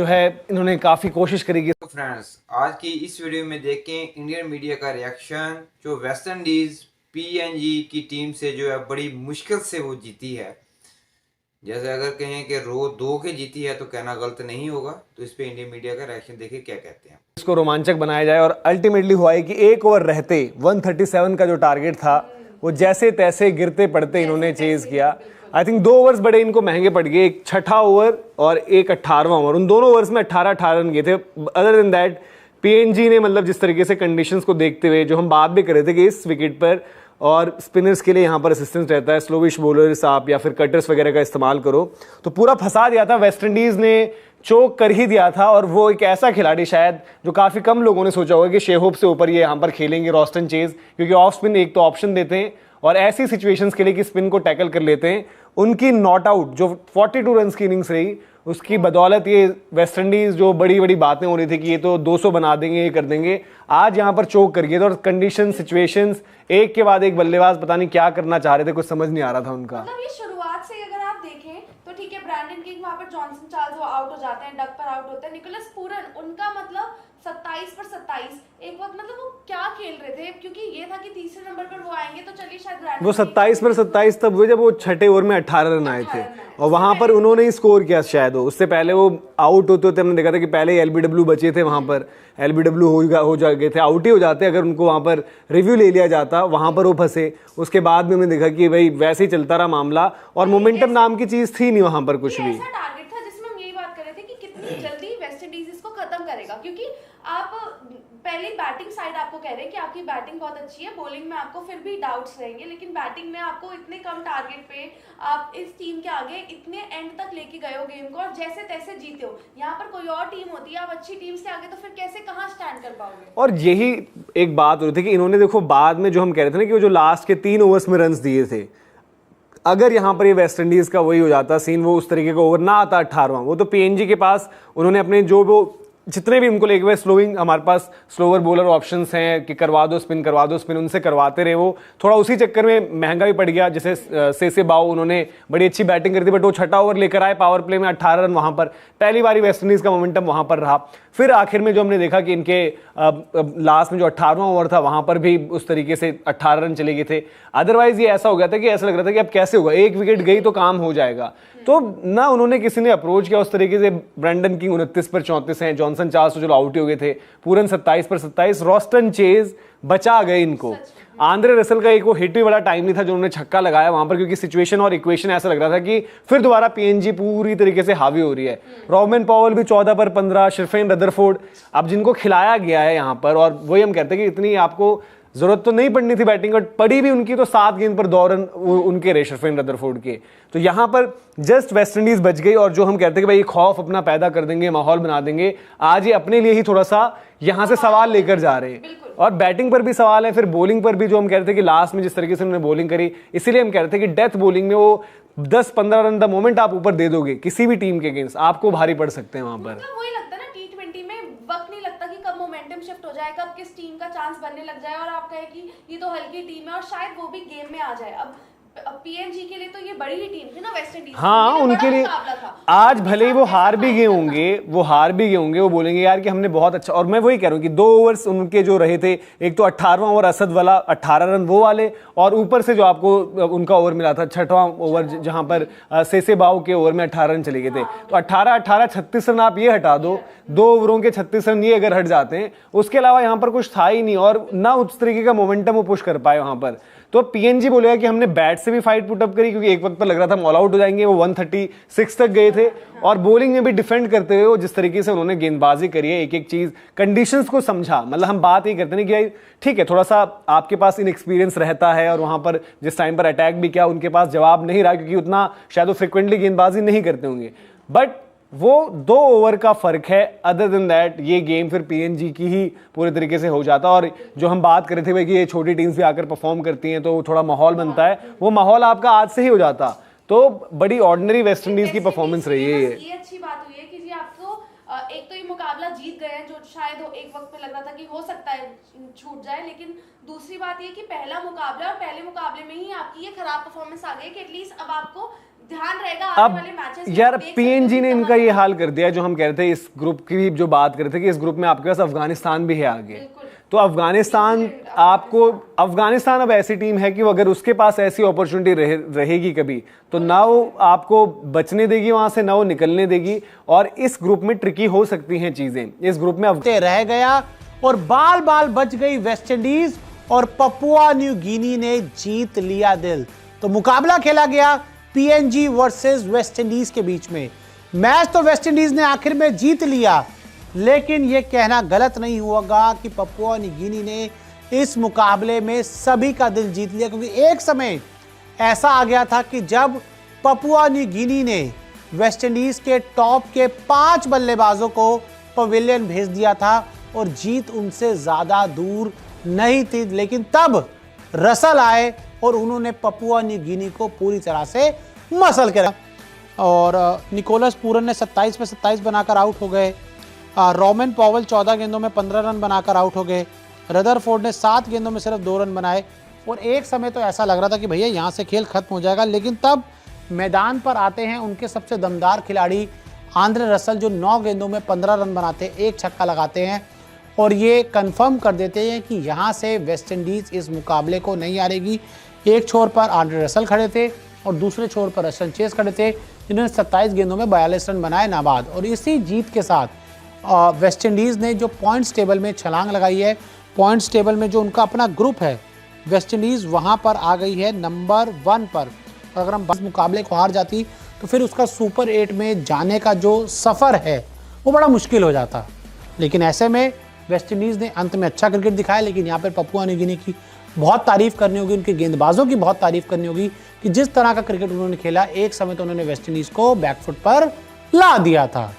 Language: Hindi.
जो है इन्होंने काफ़ी कोशिश करी कि फ्रेंड्स आज की इस वीडियो में देखें इंडियन मीडिया का रिएक्शन जो वेस्ट इंडीज पीएनजी की टीम से जो है बड़ी मुश्किल से वो जीती है। जैसे अगर कहें कि रो 2 के जीती है तो कहना गलत नहीं होगा। तो इस पे इंडियन मीडिया का रिएक्शन देखिए क्या कहते हैं। इसको रोमांचक बनाया जाए और अल्टीमेटली हुआ है कि एक ओवर रहते 137 का जो टारगेट था वो जैसे तैसे गिरते पड़ते इन्होंने चेज किया। आई थिंक 2 ओवर्स बड़े इनको महंगे पड़ गए, एक छठा ओवर और एक 18वां ओवर। उन दोनों ओवर्स में 18-18 रन गए थे। अदर देन दैट पीएनजी ने मतलब जिस तरीके से कंडीशंस को देखते हुए जो हम बात भी कर रहे थे कि इस विकेट पर और स्पिनर्स के लिए यहाँ पर असिस्टेंस रहता है, स्लोविश बॉलर्स आप या फिर कटर्स वगैरह का इस्तेमाल करो, तो पूरा फंसा दिया था। वेस्ट इंडीज़ ने चोक कर ही दिया था और वो एक ऐसा खिलाड़ी शायद जो काफ़ी कम लोगों ने सोचा होगा कि शेहोप से ऊपर ये यहाँ पर खेलेंगे रॉस्टन चेज, क्योंकि ऑफ स्पिन एक तो ऑप्शन देते हैं और ऐसी सिचुएशंस के लिए कि स्पिन को टैकल कर लेते हैं। उनकी नॉट आउट जो 42 रन की इनिंग्स रही उसकी बदौलत ये वेस्ट इंडीज जो बड़ी बड़ी बातें हो रही थी कि ये तो 200 बना देंगे, ये कर देंगे, आज यहाँ पर चोक कर गए थे। और कंडीशन सिचुएशंस एक के बाद एक बल्लेबाज पता नहीं क्या करना चाह रहे थे, कुछ समझ नहीं आ रहा था उनका। मतलब ये शुरुआत से अगर आप देखें तो ठीक है, ब्रैंडन किंग वहां पर जॉनसन चार्ल्स वो आउट हो जाते हैं, डक पर आउट होते हैं, निकोलस पूरन उनका मतलब 27 पर 27 एक वक्त मतलब वो क्या खेल रहे थे, क्योंकि ये था कि तीसरे नंबर पर वो आएंगे तो चलिए शायद ब्रैंडन वो 27 पर 27 तब हुए जब वो छठे ओवर में 18 रन आए थे और वहां पर उन्होंने ही स्कोर किया शायद। हो उससे पहले वो आउट होते होते हमने देखा था कि पहले एलबीडब्ल्यू बचे थे, वहां पर एलबीडब्ल्यू हो जा गए थे, आउट ही हो जाते अगर उनको वहां पर रिव्यू ले लिया जाता, वहां पर वो फंसे। उसके बाद में हमने देखा कि भाई वैसे ही चलता रहा मामला और मोमेंटम नाम की चीज थी नहीं वहां पर कुछ भी। ऐसा टारगेट था जिसमें हम यही बात कर रहे थे कि कितनी जल्दी वेस्ट इंडीज इसको खत्म करेगा, क्योंकि आप पहले बैटिंग साइड आपको कह रहे हैं कि आपकी बैटिंग बहुत अच्छी है, बॉलिंग में आपको फिर भी डाउट्स रहेंगे, लेकिन बैटिंग में आपको इतने कम टारगेट पे आप इस टीम के आगे इतने एंड तक लेके गए हो गेम को और जैसे तैसे जीते हो। यहाँ पर कोई और टीम होती है, आप अच्छी टीम से आगे तो फिर कैसे कहाँ स्टैंड कर पाओगे। और यही एक बात हो रही थी कि इन्होंने देखो बाद में जो हम कह रहे थे ना कि वो जो लास्ट के 3 ओवर्स में रन दिए थे, अगर यहाँ पर ये वेस्ट इंडीज का वही हो जाता सीन, वो उस तरीके का ओवर ना आता 18वां, वो तो पीएनजी के पास उन्होंने अपने जो वो जितने भी उनको लेके हुए स्लोइंग, हमारे पास स्लोवर बॉलर ऑप्शंस हैं कि करवा दो स्पिन, उनसे करवाते रहे। वो थोड़ा उसी चक्कर में महंगा भी पड़ गया। जैसे से बाओ उन्होंने बड़ी अच्छी बैटिंग करी थी बट वो छठा ओवर लेकर आए, पावर प्ले में 18 रन, वहां पर पहली बारी वेस्ट इंडीज का मोमेंटम वहां पर रहा। फिर आखिर में जो हमने देखा कि इनके लास्ट में जो 18वां ओवर था वहां पर भी उस तरीके से 18 रन चले गए थे। अदरवाइज ये ऐसा हो गया था कि ऐसा लग रहा था कि अब कैसे होगा, एक विकेट गई तो काम हो जाएगा। तो ना उन्होंने किसी ने अप्रोच किया उस तरीके से। ब्रैंडन किंग 29 पर 34 हैं, जॉनसन चार्ल्स तो चलो आउट ही हो गए थे, पूरन 27 पर 27, रॉस्टन चेज बचा गए इनको। आंद्रे रसल का एक वो हिट भी बड़ा टाइम नहीं था जो उन्होंने छक्का लगाया वहां पर, क्योंकि सिचुएशन और इक्वेशन ऐसा लग रहा था कि फिर दोबारा पीएनजी पूरी तरीके से हावी हो रही है। रॉबमैन पॉवल भी 14 पर 15, शिरफेन रदरफोर्ड, अब जिनको खिलाया गया है यहाँ पर, और वही हम कहते हैं कि इतनी आपको जरूरत तो नहीं पड़नी थी बैटिंग, और पड़ी भी उनकी तो 7 गेंद पर 2 रन उनके रहे शिरफेन रदरफोर्ड के। तो यहाँ पर जस्ट वेस्ट इंडीज बच गई। और जो हम कहते हैं कि भाई खौफ अपना पैदा कर देंगे, माहौल बना देंगे, आज ये अपने लिए ही थोड़ा सा यहाँ से सवाल लेकर जा रहे हैं। और बैटिंग पर भी सवाल है, फिर बॉलिंग पर भी जो हम कह रहे थे कि लास्ट में जिस तरीके से उन्होंने बॉलिंग करी, इसीलिए हम कह रहे थे कि डेथ बॉलिंग में वो 10-15 रन द मोमेंट आप ऊपर दे दोगे किसी भी टीम के अगेंस्ट, आपको भारी पड़ सकते हैं वहां पर। मतलब वही लगता है ना, टी20 में वक्त नहीं लगता कि कब मोमेंटम शिफ्ट हो जाए, कब किस टीम का चांस बनने लग जाए और आप कहे कि ये तो हल्की टीम है और शायद वो भी गेम में आ जाए। अब पीएनजी के लिए तो ये बड़ी ही टीम थी ना वेस्ट इंडीज, हाँ उनके लिए आज भले ही वो हार भी गए होंगे, वो बोलेंगे यार कि हमने बहुत अच्छा। और मैं वही कह रहा हूँ कि 2 ओवर्स उनके जो रहे थे, एक तो 18वां ओवर असद वाला 18 रन वो वाले, और ऊपर से जो आपको उनका ओवर मिला था 6वां ओवर जहां पर से बाओ के ओवर में 18 रन चले गए थे। तो 18-18 36 रन आप ये हटा दो, 2 ओवरों के 36 रन ये अगर हट जाते हैं, उसके अलावा यहाँ पर कुछ था ही नहीं और ना उस तरीके का मोमेंटम वो पुश कर पाए वहां पर। तो पीएनजी बोलेगा कि हमने बैट से भी फाइट पुटअप करी, क्योंकि एक वक्त पर लग रहा था हम ऑल आउट हो जाएंगे, वो 136 तक गए थे। और बॉलिंग में भी डिफेंड करते हुए वो जिस तरीके से उन्होंने गेंदबाजी करी है, एक एक चीज कंडीशंस को समझा। मतलब हम बात ही करते हैं कि भाई ठीक है, थोड़ा सा आपके पास इनएक्सपीरियंस रहता है, और वहां पर जिस टाइम पर अटैक भी किया उनके पास जवाब नहीं रहा, क्योंकि उतना शायद वो फ्रिक्वेंटली गेंदबाजी नहीं करते होंगे, बट वो 2 ओवर का फर्क है। अदर देन दैट ये गेम फिर पीएनजी की ही पूरे तरीके से हो जाता। और जो हम बात कर रहे थे भाई कि ये छोटी टीम्स भी आकर परफॉर्म करती हैं तो थोड़ा माहौल बनता है, वो माहौल आपका आज से ही हो जाता। तो बड़ी ऑर्डिनरी वेस्ट इंडीज की परफॉर्मेंस रही है ये अच्छी बात हुई है कि जी आपको एक तो ये मुकाबला जीत गए हैं, जो शायद एक वक्त में लग रहा था कि हो सकता है छूट जाए, लेकिन दूसरी बात ये कि पहला मुकाबला और पहले मुकाबले में ही आपकी ये खराब परफॉर्मेंस आ गई कि एटलीस्ट अब आपको ध्यान रहेगा आने अब वाले मैचेस। यार पीएनजी ने इनका ये हाल कर दिया, जो हम कह रहे थे इस ग्रुप की भी जो बात कर रहे थे कि इस ग्रुप में आपके पास अफगानिस्तान भी है आगे। तो अफगानिस्तान अब ऐसी टीम है कि अगर उसके पास ऐसी अपॉर्चुनिटी रहेगी कभी, तो ना वो आपको बचने देगी वहां से, ना वो निकलने देगी। और इस ग्रुप में ट्रिकी हो सकती हैं चीजें। इस ग्रुप में रह गया और बाल बाल बच गई वेस्टइंडीज और पपुआ न्यू गिनी ने जीत लिया दिल। तो मुकाबला खेला गया पीएनजी वर्सेस वेस्टइंडीज के बीच में। मैच तो वेस्टइंडीज ने आखिर में जीत लिया, लेकिन यह कहना गलत नहीं होगा कि पपुआ न्यू गिनी ने इस मुकाबले में सभी का दिल जीत लिया, क्योंकि एक समय ऐसा आ गया था कि जब पपुआ न्यू गिनी ने वेस्टइंडीज के टॉप के 5 बल्लेबाजों को पवेलियन भेज दिया था और जीत उनसे ज्यादा दूर नहीं थी। लेकिन तब रसल आए और उन्होंने पपुआ न्यू गिनी को पूरी तरह से मसल के रखा और निकोलस पूरन ने 27 पे 27 बनाकर आउट हो गए। रोमन पॉवल 14 गेंदों में 15 रन बनाकर आउट हो गए। रदरफोर्ड ने 7 गेंदों में सिर्फ 2 रन बनाए और एक समय तो ऐसा लग रहा था कि भैया यहाँ से खेल खत्म हो जाएगा। लेकिन तब मैदान पर आते हैं उनके सबसे दमदार खिलाड़ी आंद्रे रसल, जो 9 गेंदों में 15 रन बनाते, 1 छक्का लगाते हैं और ये कंफर्म कर देते हैं कि यहाँ से वेस्टइंडीज इस मुकाबले को नहीं हारेगी। एक छोर पर आंद्रे रसल खड़े थे और दूसरे छोर पर रसल चेस खड़े थे, जिन्होंने 27 गेंदों में 42 रन बनाए नाबाद। और इसी जीत के साथ वेस्टइंडीज़ ने जो पॉइंट्स टेबल में छलांग लगाई है, पॉइंट्स टेबल में जो उनका अपना ग्रुप है, वेस्टइंडीज़ वहाँ पर आ गई है नंबर 1 पर। और अगर हम इस मुकाबले को हार जाती तो फिर उसका सुपर 8 में जाने का जो सफ़र है वो बड़ा मुश्किल हो जाता। लेकिन ऐसे में वेस्टइंडीज़ ने अंत में अच्छा क्रिकेट दिखाया। लेकिन यहाँ पर पपुआ न्यू गिनी की बहुत तारीफ़ करनी होगी, उनके गेंदबाजों की बहुत तारीफ़ करनी होगी कि जिस तरह का क्रिकेट उन्होंने खेला, एक समय तो उन्होंने वेस्टइंडीज़ को बैकफुट पर ला दिया था।